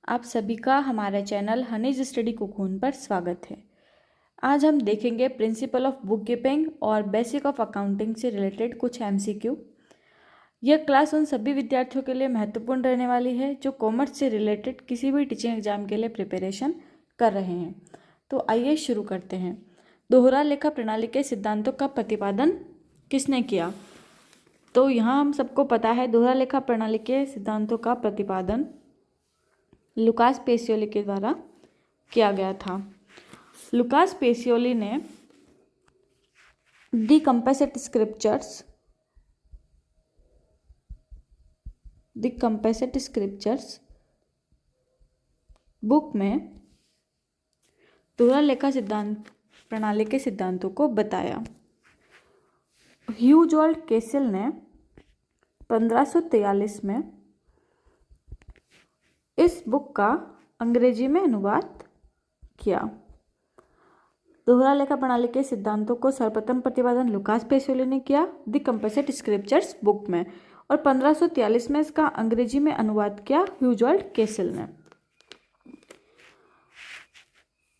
आप सभी का हमारे चैनल हनीज स्टडी कोकून पर स्वागत है। आज हम देखेंगे प्रिंसिपल ऑफ बुक कीपिंग और बेसिक ऑफ अकाउंटिंग से रिलेटेड कुछ एमसीक्यू। यह क्लास उन सभी विद्यार्थियों के लिए महत्वपूर्ण रहने वाली है जो कॉमर्स से रिलेटेड किसी भी टीचिंग एग्जाम के लिए प्रिपरेशन कर रहे हैं। तो आइए शुरू करते हैं। दोहरा लेखा प्रणाली के सिद्धांतों का प्रतिपादन किसने किया? तो यहाँ हम सबको पता है दोहरा लेखा प्रणाली के सिद्धांतों का प्रतिपादन लुकास पेसियोली के द्वारा किया गया था। लुकास पेसियोली ने दी कंपेसेट स्क्रिप्चर्स बुक में दोहरा लेखा सिद्धांत प्रणाली के सिद्धांतों को बताया। ह्यूजॉल्ड केसिल ने 1543 में इस बुक का अंग्रेजी में अनुवाद किया। दोहरा लेखा प्रणाली के सिद्धांतों को सर्वप्रथम प्रतिपादन लुकास पेसियोली ने किया द कंपेसेट स्क्रिप्चर्स बुक में, और 1543 में इसका अंग्रेजी में अनुवाद किया ह्यूजॉल्ड केसिल ने।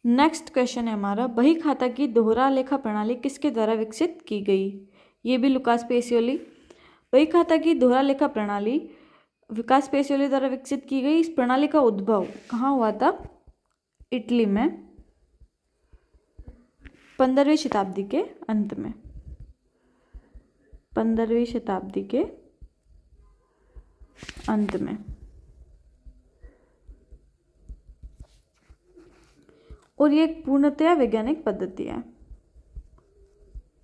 नेक्स्ट क्वेश्चन है हमारा, बही खाता की दोहरा लेखा प्रणाली किसके द्वारा विकसित की गई? ये भी लुकास पेसियोली। बही खाता की दोहरा लेखा प्रणाली लुकास पेसियोली द्वारा विकसित की गई। इस प्रणाली का उद्भव कहाँ हुआ था? इटली में 15वीं शताब्दी के अंत में। 15वीं शताब्दी के अंत में। और ये एक पूर्णतया वैज्ञानिक पद्धति है।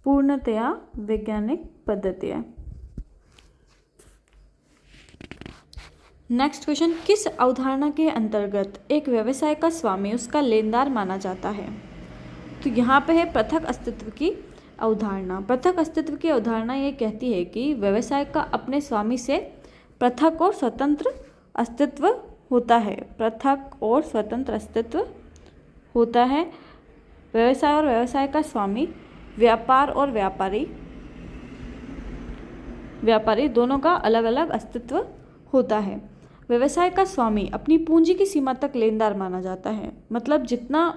पूर्णतया वैज्ञानिक पद्धति है। नेक्स्ट क्वेश्चन, किस अवधारणा के अंतर्गत एक व्यवसाय का स्वामी उसका लेनदार माना जाता है? तो यहाँ पे है पृथक अस्तित्व की अवधारणा। पृथक अस्तित्व की अवधारणा ये कहती है कि व्यवसाय का अपने स्वामी से पृथक और स्वतंत्र अस्तित्व होता है। पृथक और स्वतंत्र अस्तित्व होता है। व्यवसाय और व्यवसाय का स्वामी, व्यापार और व्यापारी दोनों का अलग अलग अस्तित्व होता है। व्यवसाय का स्वामी अपनी पूंजी की सीमा तक लेनदार माना जाता है। मतलब जितना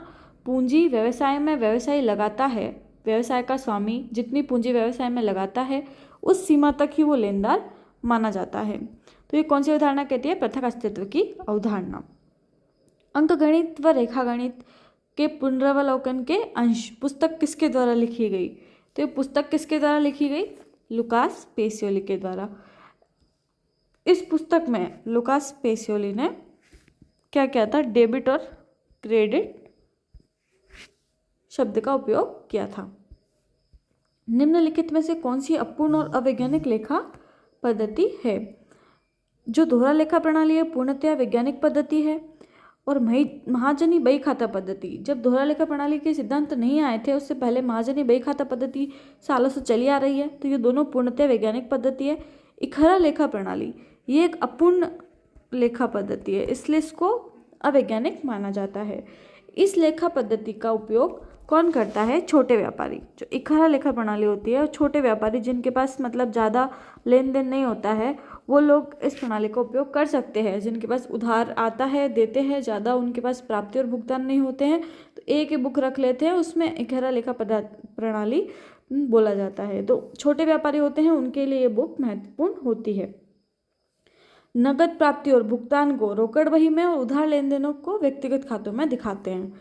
पूंजी व्यवसाय में व्यवसायी लगाता है, व्यवसाय का स्वामी जितनी पूंजी व्यवसाय में लगाता है उस सीमा तक ही वो लेनदार माना जाता है। तो ये कौन सी अवधारणा कहती है? पृथक अस्तित्व की अवधारणा। अंकगणित व रेखागणित के पुनरावलोकन के अंश पुस्तक किसके द्वारा लिखी गई? तो ये पुस्तक किसके द्वारा लिखी गई? लुकास पेसियोली के द्वारा। इस पुस्तक में लुकास पेसियोली ने क्या किया था? डेबिट और क्रेडिट शब्द का उपयोग किया था। निम्नलिखित में से कौन सी अपूर्ण और अवैज्ञानिक लेखा पद्धति है? जो दोहरा लेखा प्रणाली है पूर्णतया वैज्ञानिक पद्धति है। और महाजनी बही खाता पद्धति, जब दोहरा लेखा प्रणाली के सिद्धांत नहीं आए थे उससे पहले महाजनी बही खाता पद्धति सालों से चली आ रही है। तो ये दोनों पूर्णतया वैज्ञानिक पद्धति है। इकहरा लेखा प्रणाली ये एक अपूर्ण लेखा पद्धति है, इसलिए इसको अवैज्ञानिक माना जाता है। इस लेखा पद्धति का उपयोग कौन करता है? छोटे व्यापारी। जो इकहरा लेखा प्रणाली होती है, छोटे व्यापारी जिनके पास मतलब ज़्यादा लेन देन नहीं होता है वो लोग इस प्रणाली का उपयोग कर सकते हैं। जिनके पास उधार आता है, देते हैं, ज़्यादा उनके पास प्राप्ति और भुगतान नहीं होते हैं तो एक ही बुक रख लेते हैं, उसमें इकहरा लेखा प्रणाली बोला जाता है। तो छोटे व्यापारी होते हैं उनके लिए ये बुक महत्वपूर्ण होती है। नगद प्राप्ति और भुगतान को रोकड़ बही में और उधार लेन देनों को व्यक्तिगत खातों में दिखाते हैं।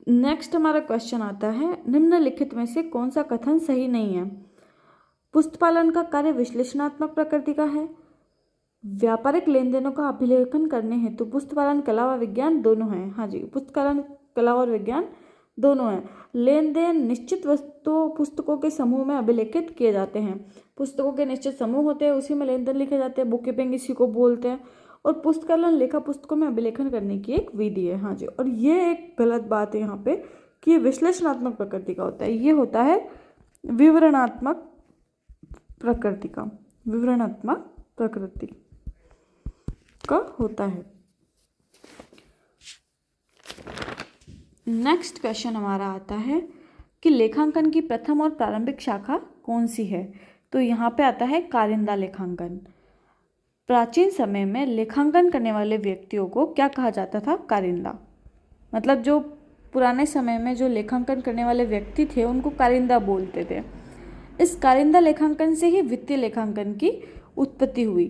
नेक्स्ट हमारा क्वेश्चन आता है, निम्नलिखित में से कौन सा कथन सही नहीं है? पुस्तपालन का कार्य विश्लेषणात्मक प्रकृति का है। व्यापारिक लेन देनों का अभिलेखन करने हेतु पुस्तपालन कला व विज्ञान दोनों हैं। हाँ जी, पुस्तकालन कला और विज्ञान दोनों हैं। लेन देन निश्चित पुस्तकों के समूह में अभिलेखित किए जाते हैं। पुस्तकों के निश्चित समूह होते हैं, उसी में लेन देन लिखे जाते हैं। बुक कीपिंग इसी को बोलते हैं। और पुस्तकालन लेखा पुस्तकों में अभिलेखन करने की एक विधि है। हाँ जी, और ये एक गलत बात है यहाँ पे कि विश्लेषणात्मक प्रकृति का होता है, ये होता है विवरणात्मक प्रकृति का। विवरणात्मक प्रकृति का होता है। नेक्स्ट क्वेश्चन हमारा आता है कि लेखांकन की प्रथम और प्रारंभिक शाखा कौन सी है? तो यहाँ पे आता है कारिंदा लेखांकन। प्राचीन समय में लेखांकन करने वाले व्यक्तियों को क्या कहा जाता था? कारिंदा। मतलब जो पुराने समय में जो लेखांकन करने वाले व्यक्ति थे उनको कारिंदा बोलते थे। इस कारिंदा लेखांकन से ही वित्तीय लेखांकन की उत्पत्ति हुई।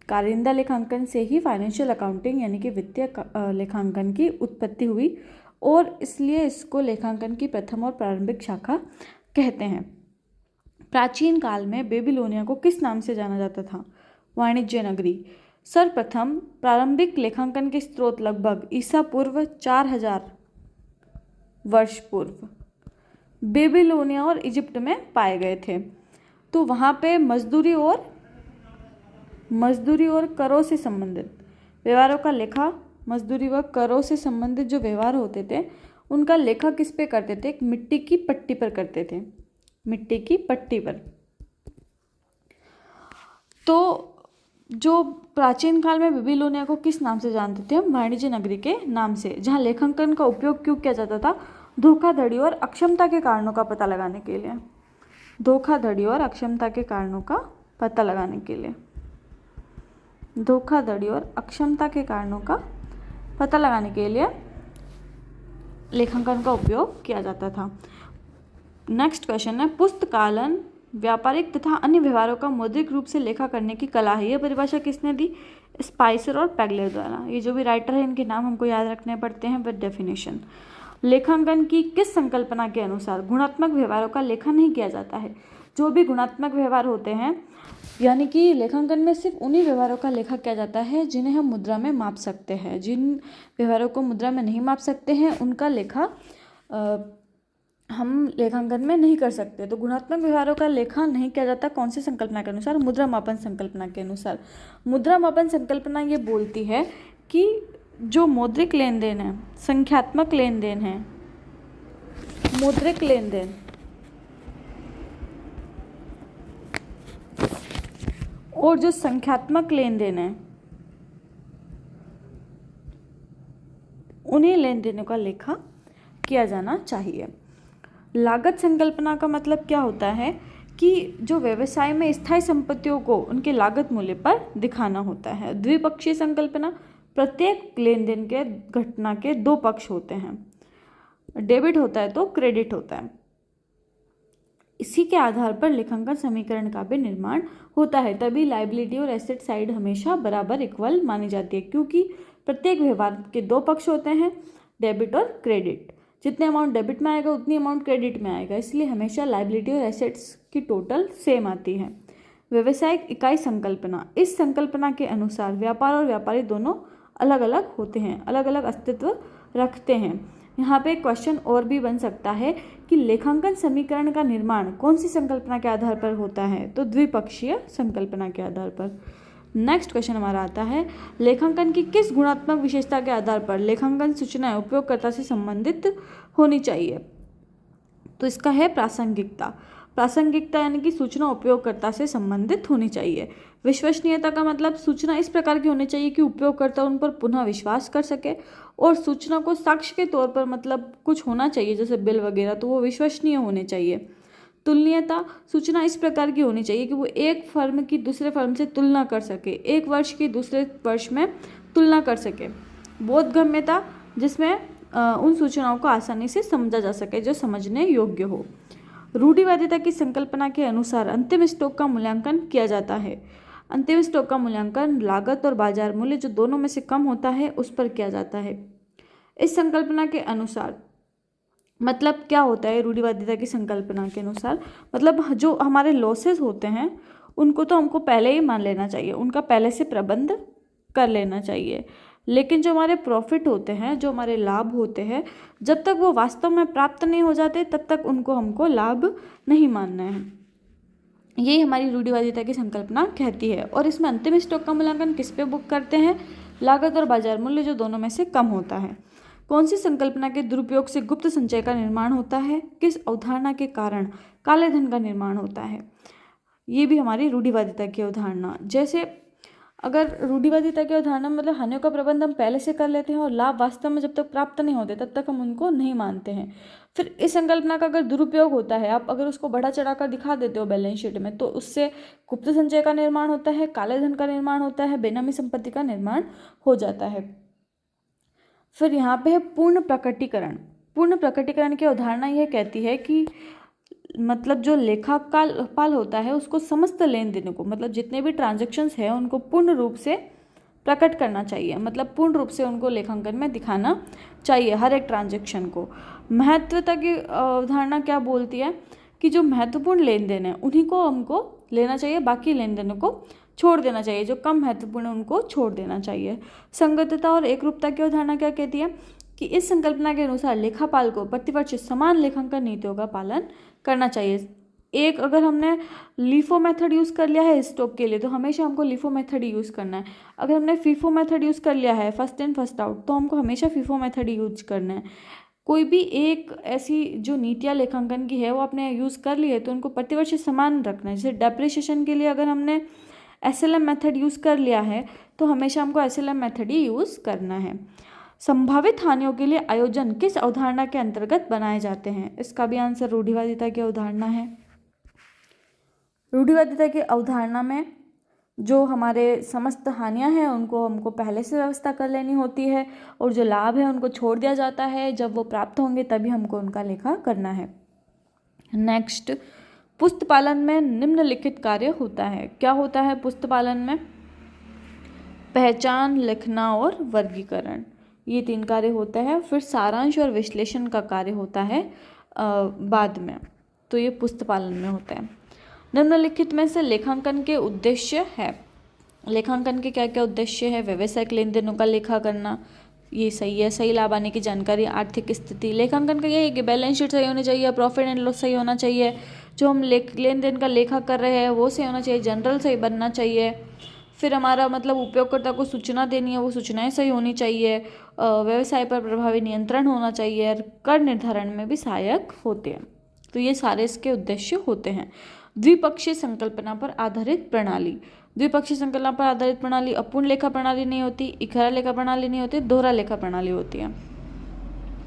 कारिंदा लेखांकन से ही फाइनेंशियल अकाउंटिंग यानी कि वित्तीय लेखांकन की उत्पत्ति हुई और इसलिए इसको लेखांकन की प्रथम और प्रारंभिक शाखा कहते हैं। प्राचीन काल में बेबीलोनिया को किस नाम से जाना जाता था? वाणिज्य नगरी। सर्वप्रथम प्रारंभिक लेखांकन के स्रोत लगभग ईसा पूर्व 4000 वर्ष पूर्व बेबीलोनिया और इजिप्ट में पाए गए थे। तो वहाँ पे मजदूरी और करों से संबंधित व्यवहारों का लेखा, मजदूरी व करों से संबंधित जो व्यवहार होते थे उनका लेखा किस पे करते थे? एक मिट्टी की पट्टी पर करते थे, मिट्टी की पट्टी पर। तो जो प्राचीन काल में बेबीलोनिया को किस नाम से जानते थे हम? वाणिज्य नगरी के नाम से। जहाँ लेखांकन का उपयोग क्यों किया जाता था? धोखाधड़ी और अक्षमता के कारणों का पता लगाने के लिए। धोखाधड़ी और अक्षमता के कारणों का पता लगाने के लिए। धोखाधड़ी और अक्षमता के कारणों का पता लगाने के लिए लेखांकन का उपयोग किया जाता था। नेक्स्ट क्वेश्चन है, पुस्तकालन व्यापारिक तथा अन्य व्यवहारों का मौद्रिक रूप से लेखा करने की कला है। यह परिभाषा किसने दी? स्पाइसर और पैगलर द्वारा। ये जो भी राइटर है इनके नाम हमको याद रखने पड़ते हैं विद डेफिनेशन। लेखांकन की किस संकल्पना के अनुसार गुणात्मक व्यवहारों का लेखा नहीं किया जाता है? जो भी गुणात्मक व्यवहार होते हैं यानी कि लेखांकन में सिर्फ उन्हीं व्यवहारों का लेखा किया जाता है जिन्हें हम मुद्रा में माप सकते हैं। जिन व्यवहारों को मुद्रा में नहीं माप सकते हैं उनका लेखा हम लेखांकन में नहीं कर सकते। तो गुणात्मक व्यवहारों का लेखा नहीं किया जाता कौन सी संकल्पना के अनुसार? मुद्रा मापन संकल्पना के अनुसार। मुद्रा मापन संकल्पना ये बोलती है कि जो मौद्रिक लेन देन है, संख्यात्मक लेन देन है, मौद्रिक लेन देन और जो संख्यात्मक लेन देन है उन्हीं लेन देनों का लेखा किया जाना चाहिए। लागत संकल्पना का मतलब क्या होता है कि जो व्यवसाय में स्थायी संपत्तियों को उनके लागत मूल्य पर दिखाना होता है। द्विपक्षीय संकल्पना, प्रत्येक लेन देन के घटना के दो पक्ष होते हैं, डेबिट होता है तो क्रेडिट होता है। इसी के आधार पर लेखांकन समीकरण का भी निर्माण होता है। तभी लायबिलिटी और एसेट साइड हमेशा बराबर इक्वल मानी जाती है, क्योंकि प्रत्येक व्यवहार के दो पक्ष होते हैं, डेबिट और क्रेडिट। जितने अमाउंट डेबिट में आएगा उतनी अमाउंट क्रेडिट में आएगा, इसलिए हमेशा लायबिलिटी और एसेट्स की टोटल सेम आती है। व्यवसायिक इकाई संकल्पना, इस संकल्पना के अनुसार व्यापार और व्यापारी दोनों अलग अलग होते हैं, अलग अलग अस्तित्व रखते हैं। यहाँ पे क्वेश्चन और भी बन सकता है कि लेखांकन समीकरण का निर्माण कौन सी संकल्पना के आधार पर होता है? तो द्विपक्षीय संकल्पना के आधार पर। नेक्स्ट क्वेश्चन हमारा आता है, लेखांकन की किस गुणात्मक विशेषता के आधार पर लेखांकन सूचनाएं उपयोगकर्ता से संबंधित होनी चाहिए? तो इसका है प्रासंगिकता। प्रासंगिकता यानी कि सूचना उपयोगकर्ता से संबंधित होनी चाहिए। विश्वसनीयता का मतलब सूचना इस प्रकार की होनी चाहिए कि उपयोगकर्ता उन पर पुनः विश्वास कर सके, और सूचना को साक्ष्य के तौर पर मतलब कुछ होना चाहिए जैसे बिल वगैरह, तो वो विश्वसनीय होने चाहिए। तुलनीयता, सूचना इस प्रकार की होनी चाहिए कि वो एक फर्म की दूसरे फर्म से तुलना कर सके, एक वर्ष की दूसरे वर्ष में तुलना कर सके। बोधगम्यता, जिसमें उन सूचनाओं को आसानी से समझा जा सके जो समझने योग्य हो। रूढ़िवादिता की संकल्पना के अनुसार अंतिम स्टॉक का मूल्यांकन किया जाता है। अंतिम स्टॉक का मूल्यांकन लागत और बाजार मूल्य जो दोनों में से कम होता है उस पर किया जाता है। इस संकल्पना के अनुसार मतलब क्या होता है? रूढ़िवादिता की संकल्पना के अनुसार मतलब जो हमारे लॉसेस होते हैं उनको तो हमको पहले ही मान लेना चाहिए, उनका पहले से प्रबंध कर लेना चाहिए, लेकिन जो हमारे प्रॉफिट होते हैं, जो हमारे लाभ होते हैं, जब तक वो वास्तव में प्राप्त नहीं हो जाते तब तक उनको हमको लाभ नहीं मानना है। यही हमारी रूढ़िवादिता की संकल्पना कहती है। और इसमें अंतिम स्टॉक का मूल्यांकन किस पे बुक करते हैं? लागत और बाजार मूल्य जो दोनों में से कम होता है। कौन सी संकल्पना के दुरुपयोग से गुप्त संचय का निर्माण होता है? किस अवधारणा के कारण काले धन का निर्माण होता है? ये भी हमारी रूढ़िवादिता की अवधारणा। जैसे अगर रूढ़िवादिता की अवधारणा मतलब हानियों का प्रबंध हम पहले से कर लेते हैं और लाभ वास्तव में जब तक प्राप्त नहीं होते तब तक हम उनको नहीं मानते हैं। फिर इस संकल्पना का अगर दुरुपयोग होता है, आप अगर उसको बढ़ा चढ़ाकर दिखा देते हो बैलेंस शीट में, तो उससे गुप्त संचय का निर्माण होता है, काले धन का निर्माण होता है, बेनामी संपत्ति का निर्माण हो जाता है। फिर यहाँ पे है पूर्ण प्रकटीकरण। पूर्ण प्रकटीकरण की अवधारणा यह कहती है कि मतलब जो लेखापाल होता है उसको समस्त लेन देनों को, मतलब जितने भी ट्रांजैक्शंस हैं उनको पूर्ण रूप से प्रकट करना चाहिए, मतलब पूर्ण रूप से उनको लेखांकन में दिखाना चाहिए हर एक ट्रांजैक्शन को। महत्वता की अवधारणा क्या बोलती है कि जो महत्वपूर्ण लेन देन है उन्हीं को हमको लेना चाहिए, बाकी लेन देनों को छोड़ देना चाहिए, जो कम महत्वपूर्ण है उनको छोड़ देना चाहिए। संगतता और एकरूपता की अवधारणा क्या कहती है कि इस संकल्पना के अनुसार लेखापाल को प्रतिवर्ष समान लेखांकन नीतियों का पालन करना चाहिए। एक अगर हमने लीफो मेथड यूज़ कर लिया है स्टॉक के लिए तो हमेशा हमको लीफो मेथड ही यूज़ करना है। अगर हमने फीफो मेथड यूज़ कर लिया है फर्स्ट इन फर्स्ट आउट तो हमको हमेशा फीफो मेथड ही यूज करना है। कोई भी एक ऐसी जो नीतियाँ लेखांकन की है वो आपने यूज़ कर ली है तो उनको प्रतिवर्ष समान रखना है। जैसे डेप्रिसिएशन के लिए अगर हमने SLM मेथड यूज़ कर लिया है तो हमेशा हमको SLM मेथड ही यूज़ करना है। संभावित हानियों के लिए आयोजन किस अवधारणा के अंतर्गत बनाए जाते हैं? इसका भी आंसर रूढ़िवादिता की अवधारणा है। रूढ़िवादिता की अवधारणा में जो हमारे समस्त हानियां हैं उनको हमको पहले से व्यवस्था कर लेनी होती है और जो लाभ है उनको छोड़ दिया जाता है, जब वो प्राप्त होंगे तभी हमको उनका लेखा करना है। नेक्स्ट, पुस्तपालन में निम्नलिखित कार्य होता है। क्या होता है पुस्तपालन में? पहचान, लिखना और वर्गीकरण, ये 3 कार्य होते हैं। फिर सारांश और विश्लेषण का कार्य होता है बाद में, तो ये पुस्तपालन में होता है। निम्नलिखित में से लेखांकन के उद्देश्य है। लेखांकन के क्या क्या उद्देश्य है? व्यावसायिक लेन देनों का लेखा करना, ये सही है। सही लाभ आने की जानकारी, आर्थिक स्थिति। लेखांकन का ये है कि बैलेंस शीट सही होनी चाहिए, प्रॉफिट एंड लॉस सही होना चाहिए, जो हम लेन देन का लेखा कर रहे हैं वो सही होना चाहिए, जनरल सही बनना चाहिए। फिर हमारा मतलब उपयोगकर्ता को सूचना देनी है वो सूचनाएं सही होनी चाहिए, व्यवसाय पर प्रभावी नियंत्रण होना चाहिए, कर निर्धारण में भी सहायक होते हैं। तो ये सारे इसके उद्देश्य होते हैं। द्विपक्षीय संकल्पना पर आधारित प्रणाली। द्विपक्षीय संकल्पना पर आधारित प्रणाली अपूर्ण लेखा प्रणाली नहीं होती, इकहरा लेखा प्रणाली नहीं होती, दोहरा लेखा प्रणाली होती है,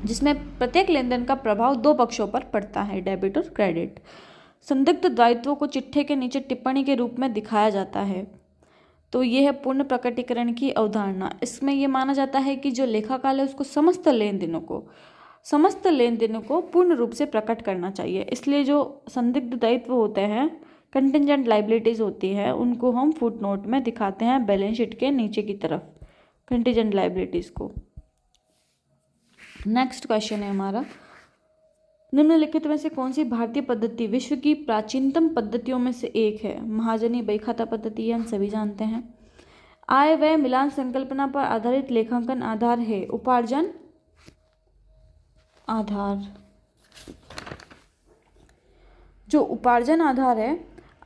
जिसमें प्रत्येक लेन देन का प्रभाव 2 पक्षों पर पड़ता है, डेबिट और क्रेडिट। संदिग्ध दायित्वों को चिट्ठे के नीचे टिप्पणी के रूप में दिखाया जाता है। तो ये है पूर्ण प्रकटीकरण की अवधारणा। इसमें यह माना जाता है कि जो लेखाकाल है उसको समस्त लेन देनों को पूर्ण रूप से प्रकट करना चाहिए। इसलिए जो संदिग्ध दायित्व होते हैं, कंटिजेंट लाइबिलिटीज होती है, उनको हम फुटनोट में दिखाते हैं बैलेंस शीट के नीचे की तरफ, कंटिजेंट लाइबिलिटीज को। नेक्स्ट क्वेश्चन है हमारा, निम्नलिखित में से कौन सी भारतीय पद्धति विश्व की प्राचीनतम पद्धतियों में से एक है? महाजनी बहीखाता पद्धति, हम सभी जानते हैं। आय व्यय मिलान संकल्पना पर आधारित लेखांकन आधार है उपार्जन आधार। जो उपार्जन आधार है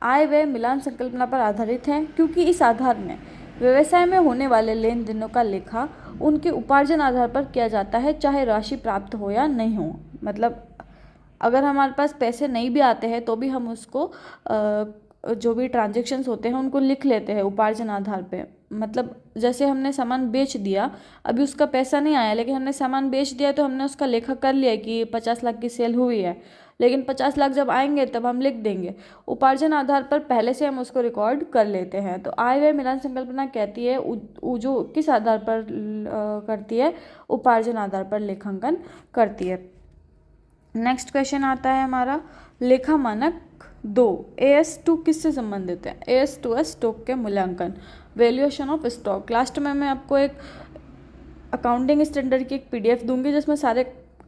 आय व्यय मिलान संकल्पना पर आधारित है, क्योंकि इस आधार में व्यवसाय में होने वाले लेन देनों का लेखा उनके उपार्जन आधार पर किया जाता है, चाहे राशि प्राप्त हो या नहीं हो। मतलब अगर हमारे पास पैसे नहीं भी आते हैं तो भी हम उसको जो भी ट्रांजैक्शंस होते हैं उनको लिख लेते हैं उपार्जन आधार पे। मतलब जैसे हमने सामान बेच दिया, अभी उसका पैसा नहीं आया लेकिन हमने सामान बेच दिया तो हमने उसका लेखा कर लिया कि 50 लाख की सेल हुई है, लेकिन 50 लाख जब आएंगे तब हम लिख देंगे। उपार्जन आधार पर पहले से हम उसको रिकॉर्ड कर लेते हैं। तो आय व्यय मिलान संकल्पना कहती है जो किस आधार पर करती है? उपार्जन आधार पर लेखांकन करती है। नेक्स्ट क्वेश्चन आता है हमारा, लेखा मानक 2 AS2 किससे संबंधित है? AS2 है स्टॉक के मूल्यांकन, वैल्यूएशन ऑफ स्टॉक। लास्ट में मैं आपको एक अकाउंटिंग स्टैंडर्ड की एक PDF दूंगी जिसमें सारे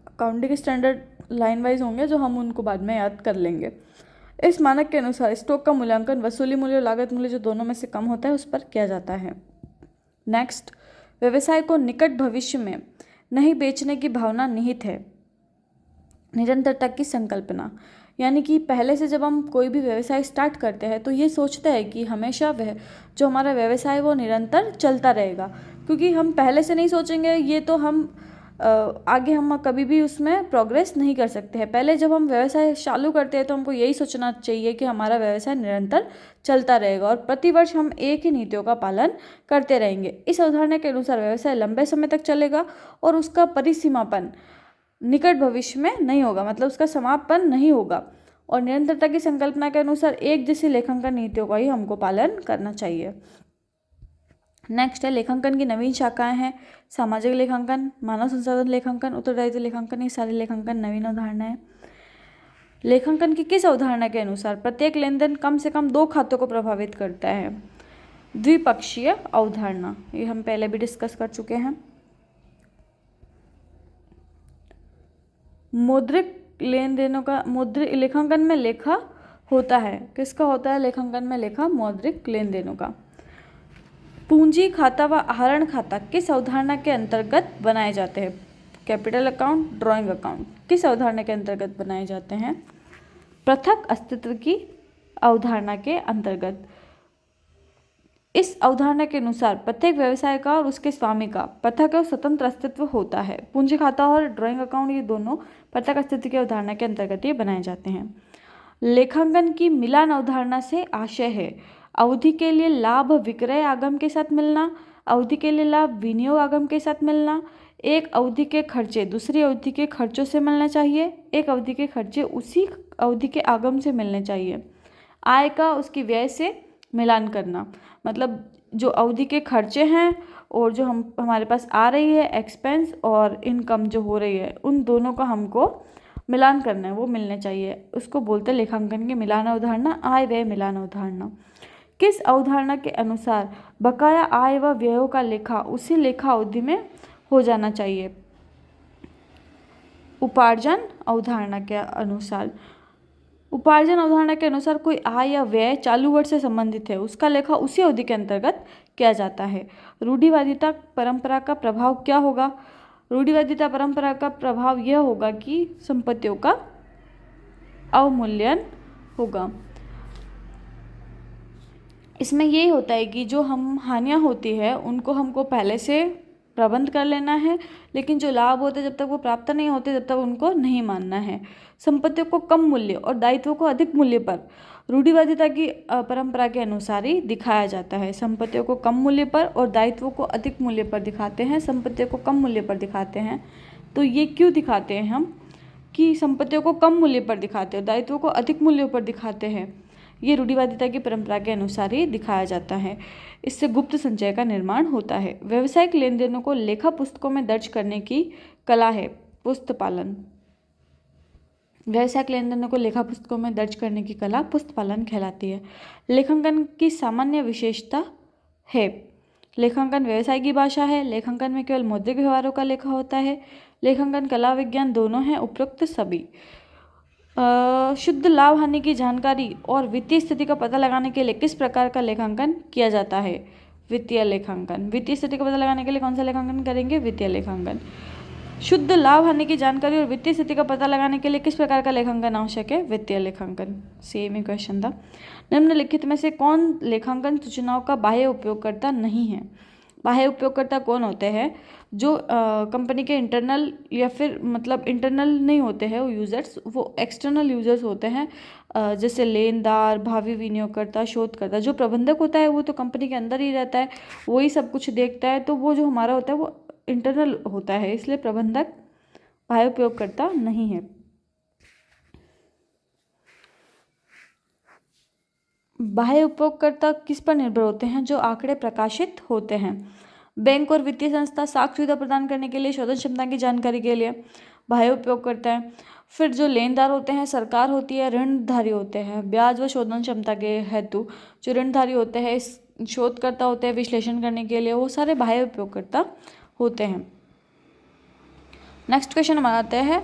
अकाउंटिंग स्टैंडर्ड लाइन वाइज होंगे, जो हम उनको बाद में याद कर लेंगे। इस मानक के अनुसार स्टॉक का मूल्यांकन वसूली मूल्य और लागत मूल्य जो दोनों में से कम होता है उस पर किया जाता है। नेक्स्ट, व्यवसाय को निकट भविष्य में नहीं बेचने की भावना निहित है। निरंतरता की संकल्पना, यानी कि पहले से जब हम कोई भी व्यवसाय स्टार्ट करते हैं तो ये सोचते हैं कि हमेशा वह जो हमारा व्यवसाय वो निरंतर चलता रहेगा, क्योंकि हम पहले से नहीं सोचेंगे। ये तो हम आगे हम कभी भी उसमें प्रोग्रेस नहीं कर सकते हैं। पहले जब हम व्यवसाय चालू करते हैं तो हमको यही सोचना चाहिए कि हमारा व्यवसाय निरंतर चलता रहेगा और प्रतिवर्ष हम एक ही नीतियों का पालन करते रहेंगे। इस अवधारणा के अनुसार व्यवसाय लंबे समय तक चलेगा और उसका परिसीमापन निकट भविष्य में नहीं होगा, मतलब उसका समापन नहीं होगा। और निरंतरता की संकल्पना के अनुसार एक जैसी लेखांकन नीतियों का ही हमको पालन करना चाहिए। नेक्स्ट है लेखांकन की नवीन शाखाएं हैं सामाजिक लेखांकन, मानव संसाधन लेखांकन, उत्तरदायित्व लेखांकन। ये सारे लेखांकन नवीन अवधारणा है। लेखांकन की किस अवधारणा के अनुसार प्रत्येक लेन देन कम से कम 2 खातों को प्रभावित करता है? द्विपक्षीय अवधारणा, ये हम पहले भी डिस्कस कर चुके हैं। मौद्रिक लेन देनों का मौद्रिक लेखांकन में लेखा होता है, किसका होता है लेखांकन में लेखा? मौद्रिक लेन देनों का। पूंजी खाता व आहरण खाता किस अवधारणा के अंतर्गत बनाए जाते हैं? कैपिटल अकाउंट, ड्राइंग अकाउंट किस अवधारणा के अंतर्गत बनाए जाते हैं? पृथक अस्तित्व की अवधारणा के अंतर्गत। इस अवधारणा के अनुसार प्रत्येक व्यवसाय का और उसके स्वामी का पृथक और स्वतंत्र अस्तित्व होता है। पूंजी खाता और ड्राइंग अकाउंट ये दोनों पृथक अस्तित्व की अवधारणा के अंतर्गत ये बनाए जाते हैं। लेखांकन की मिलान अवधारणा से आशय है अवधि के लिए लाभ विक्रय आगम के साथ मिलना, अवधि के लिए लाभ विनियोग आगम के साथ मिलना, एक अवधि के खर्चे दूसरी अवधि के खर्चों से मिलना चाहिए, एक अवधि के खर्चे उसी अवधि के आगम से मिलने चाहिए। आय का उसकी व्यय से मिलान करना, मतलब जो अवधि के खर्चे हैं और जो हमारे पास आ रही है एक्सपेंस और इनकम जो हो रही है उन दोनों का हमको मिलान करना है, वो मिलने चाहिए। उसको बोलते हैं लेखांकन की मिलान अवधारणा, आय व्यय मिलान अवधारणा। किस अवधारणा के अनुसार बकाया आय व व्ययों का लेखा उसी लेखा अवधि में हो जाना चाहिए? उपार्जन अवधारणा के अनुसार। उपार्जन अवधारणा के अनुसार कोई आय या व्यय चालू वर्ष से संबंधित है उसका लेखा उसी अवधि के अंतर्गत किया जाता है। रूढ़िवादिता परंपरा का प्रभाव क्या होगा? रूढ़िवादिता परंपरा का प्रभाव यह होगा कि संपत्तियों का अवमूल्यन होगा। इसमें यही होता है कि जो हम हानियाँ होती है उनको हमको पहले से प्रबंध कर लेना है, लेकिन जो लाभ होते हैं जब तक वो प्राप्त नहीं होते जब तक उनको नहीं मानना है। संपत्तियों को कम मूल्य और दायित्वों को अधिक मूल्य पर रूढ़िवादिता की परंपरा के अनुसार ही दिखाया जाता है। संपत्तियों को कम मूल्य पर और दायित्वों को अधिक मूल्य पर दिखाते हैं। संपत्तियों को कम मूल्य पर दिखाते हैं तो ये क्यों दिखाते हैं हम कि संपत्तियों को कम मूल्य पर दिखाते हैं, दायित्वों को अधिक मूल्यों पर दिखाते हैं? ये रूढ़िवादिता की परंपरा के अनुसार ही दिखाया जाता है। इससे गुप्त संचय का निर्माण होता है। व्यवसायिक लेन देनों को लेखा पुस्तकों में दर्ज करने की कला है पुस्तपालन। व्यवसायिक लेन देनों को लेखा पुस्तकों में दर्ज करने की कला पुस्तपालन कहलाती है। लेखांकन की सामान्य विशेषता है लेखांकन व्यवसाय की भाषा है। लेखांकन में केवल मौद्रिक व्यवहारों का लेखा होता है। लेखांकन कला विज्ञान दोनों हैं। उपरोक्त सभी शुद्ध लाभ हानि की जानकारी और वित्तीय स्थिति का पता लगाने के लिए किस प्रकार का लेखांकन किया जाता है? वित्तीय लेखांकन। वित्तीय स्थिति का पता लगाने के लिए कौन सा लेखांकन करेंगे? वित्तीय लेखांकन। शुद्ध लाभ हानि की जानकारी और वित्तीय स्थिति का पता लगाने के लिए किस प्रकार का लेखांकन आवश्यक है? वित्तीय लेखांकन। सेम ही क्वेश्चन था। निम्नलिखित में से कौन लेखांकन सूचनाओं का बाह्य उपयोगकर्ता नहीं है? बाह्य उपयोगकर्ता कौन होते हैं? जो कंपनी के इंटरनल या फिर मतलब इंटरनल नहीं होते हैं वो यूज़र्स, वो एक्सटर्नल यूज़र्स होते हैं। जैसे लेनदार, भावी विनियोगकर्ता, शोधकर्ता। जो प्रबंधक होता है वो तो कंपनी के अंदर ही रहता है, वही सब कुछ देखता है, तो वो जो हमारा होता है वो इंटरनल होता है, इसलिए प्रबंधक बाह्य उपयोगकर्ता नहीं है। बाह्य उपयोगकर्ता किस पर निर्भर होते हैं? जो आंकड़े प्रकाशित होते हैं। बैंक और वित्तीय संस्था साख सुविधा प्रदान करने के लिए, शोधन क्षमता की जानकारी के लिए बाह्य उपयोग करता है। फिर जो लेनदार होते हैं, सरकार होती है, ऋणधारी होते हैं ब्याज व शोधन क्षमता के हेतु। जो ऋणधारी होते हैं, शोधकर्ता होते हैं विश्लेषण करने के लिए, वो सारे बाह्य उपयोगकर्ता होते हैं। नेक्स्ट क्वेश्चन हमारा आता है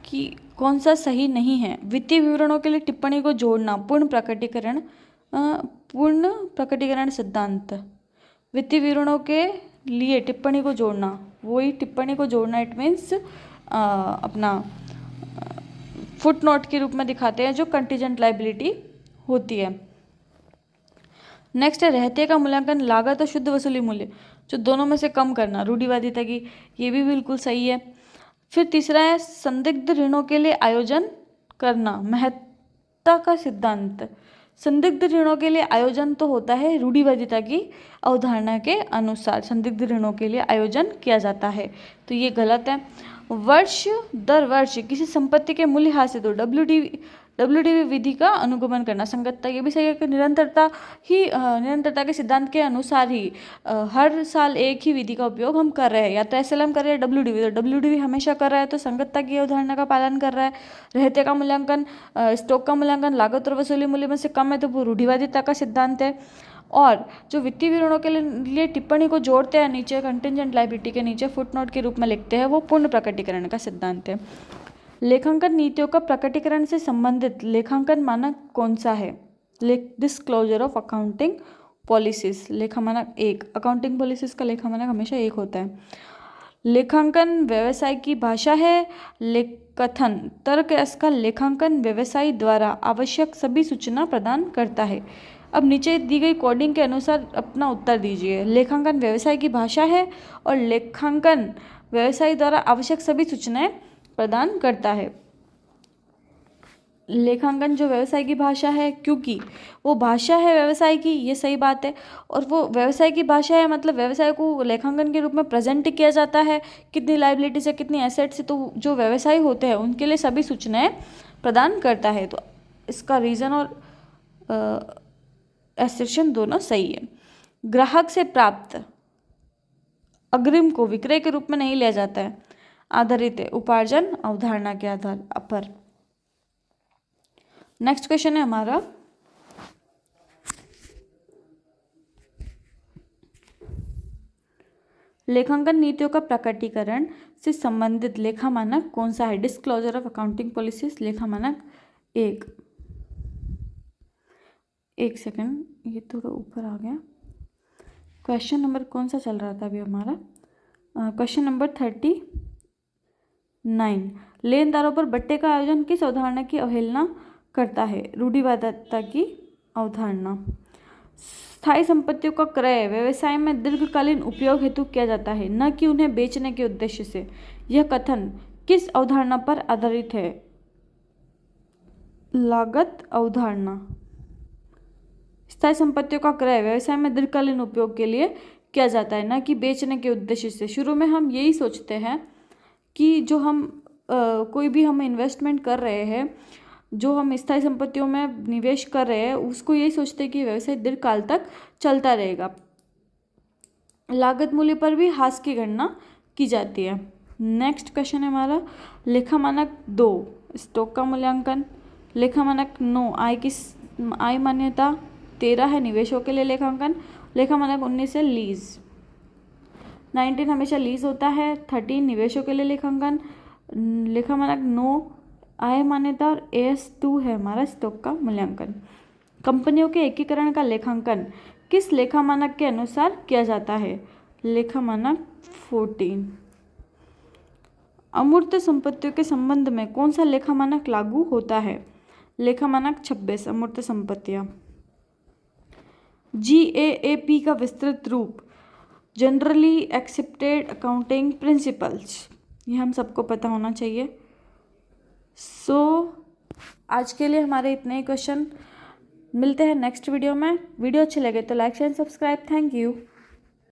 कि कौन सा सही नहीं है? वित्तीय विवरणों के लिए टिप्पणी को जोड़ना पूर्ण प्रकटीकरण सिद्धांत। वित्तीय विवरणों के लिए टिप्पणी को जोड़ना, वही टिप्पणी को जोड़ना इट मीन्स अपना फुट नोट के रूप में दिखाते हैं जो कंटीजेंट लायबिलिटी होती है। नेक्स्ट है रहते का मूल्यांकन लागत और शुद्ध वसूली मूल्य। जो दोनों में से कम करना, रूढ़िवादिता की, ये भी बिल्कुल सही है। फिर तीसरा है संदिग्ध ऋणों के लिए आयोजन करना, महत्ता का सिद्धांत। संदिग्ध ऋणों के लिए आयोजन तो होता है रूढ़िवादिता की अवधारणा के अनुसार संदिग्ध ऋणों के लिए आयोजन किया जाता है, तो ये गलत है। वर्ष दर वर्ष किसी संपत्ति के मूल्यह्रास हेतु डब्ल्यूडीवी विधि का अनुगमन करना, संगतता, ये भी सही है कि निरंतरता के सिद्धांत के अनुसार ही हर साल एक ही विधि का उपयोग हम कर रहे हैं, या तो एसएलएम कर रहे हैं डब्ल्यूडीवी, तो डब्ल्यूडीवी हमेशा कर रहा है तो संगतता की अवधारणा का पालन कर रहा है। रहते का मूल्यांकन, स्टॉक का मूल्यांकन लागत और वसूली मूल्य में से कम है तो वो रूढ़िवादिता का सिद्धांत है। और जो वित्तीय विवरणों के लिए टिप्पणी को जोड़ते हैं नीचे कंटिंजेंट लायबिलिटी के नीचे फुटनोट के रूप में लिखते हैं, वो पूर्ण प्रकटीकरण का सिद्धांत है। लेखांकन नीतियों का प्रकटीकरण से संबंधित लेखांकन मानक कौन सा है? डिस्क्लोजर ऑफ अकाउंटिंग पॉलिसीज, लेखा मानक 1। अकाउंटिंग पॉलिसीज का लेखा मानक हमेशा 1 होता है। लेखांकन व्यवसाय की भाषा है। कथन तर्क इसका लेखांकन व्यवसाय द्वारा आवश्यक सभी सूचना प्रदान करता है। अब नीचे दी गई कोडिंग के अनुसार अपना उत्तर दीजिए। लेखांकन व्यवसाय की भाषा है और लेखांकन व्यवसाय द्वारा आवश्यक सभी सूचनाएं प्रदान करता है। लेखांकन जो व्यवसाय की भाषा है, क्योंकि वो भाषा है व्यवसाय की, ये सही बात है। और वो व्यवसाय की भाषा है मतलब व्यवसाय को लेखांकन के रूप में प्रेजेंट किया जाता है, कितनी लायबिलिटी से कितनी एसेट से, तो जो व्यवसाय होते हैं उनके लिए सभी सूचनाएं प्रदान करता है। तो इसका रीज़न और एसर्शन दोनों सही है। ग्राहक से प्राप्त अग्रिम को विक्रय के रूप में नहीं लिया जाता है, आधारित है उपार्जन अवधारणा के आधार पर। नेक्स्ट क्वेश्चन है हमारा, लेखांकन नीतियों का प्रकटीकरण से संबंधित लेखा मानक कौन सा है? डिस्क्लोजर ऑफ अकाउंटिंग पॉलिसीज, लेखा मानक 1। एक सेकंड, ये थोड़ा ऊपर आ गया। क्वेश्चन नंबर कौन सा चल रहा था अभी हमारा? Question number 39। लेनदारों पर बट्टे का आयोजन किस अवधारणा की अवहेलना करता है? रूढ़िवादिता की अवधारणा। स्थायी संपत्तियों का क्रय व्यवसाय में दीर्घकालीन उपयोग हेतु किया जाता है, न कि उन्हें बेचने के उद्देश्य से। यह कथन किस अवधारणा पर आधारित है? लागत अवधारणा। स्थायी संपत्तियों का क्रय व्यवसाय में दीर्घकालीन उपयोग के लिए किया जाता है, न कि बेचने के उद्देश्य से। शुरू में हम यही सोचते हैं कि जो हम कोई भी हम इन्वेस्टमेंट कर रहे हैं, जो हम स्थायी संपत्तियों में निवेश कर रहे हैं, उसको यही सोचते हैं कि व्यवसाय दीर्घकाल तक चलता रहेगा। लागत मूल्य पर भी ह्रास की गणना की जाती है। नेक्स्ट क्वेश्चन है हमारा, लेखा मानक 2 स्टॉक का मूल्यांकन। लेखा मानक 9 आय मान्यता। 13 है निवेशों के लिए लेखांकन। लेखा मानक 19 है लीज। 19 हमेशा लीज होता है। 13 निवेशों के लिए लेखांकन। लेखा मानक 9 आय मान्यता और AS2 है हमारा स्टॉक का मूल्यांकन। कंपनियों के एकीकरण का लेखांकन किस लेखा मानक के अनुसार किया जाता है? लेखा मानक 14। अमूर्त संपत्तियों के संबंध में कौन सा लेखा मानक लागू होता है? लेखा मानक 26 अमूर्त संपत्तियां। GAAP का विस्तृत रूप जनरली एक्सेप्टेड अकाउंटिंग प्रिंसिपल्स, ये हम सबको पता होना चाहिए। आज के लिए हमारे इतने ही क्वेश्चन। मिलते हैं नेक्स्ट वीडियो में। वीडियो अच्छे लगे तो like share subscribe. Thank you.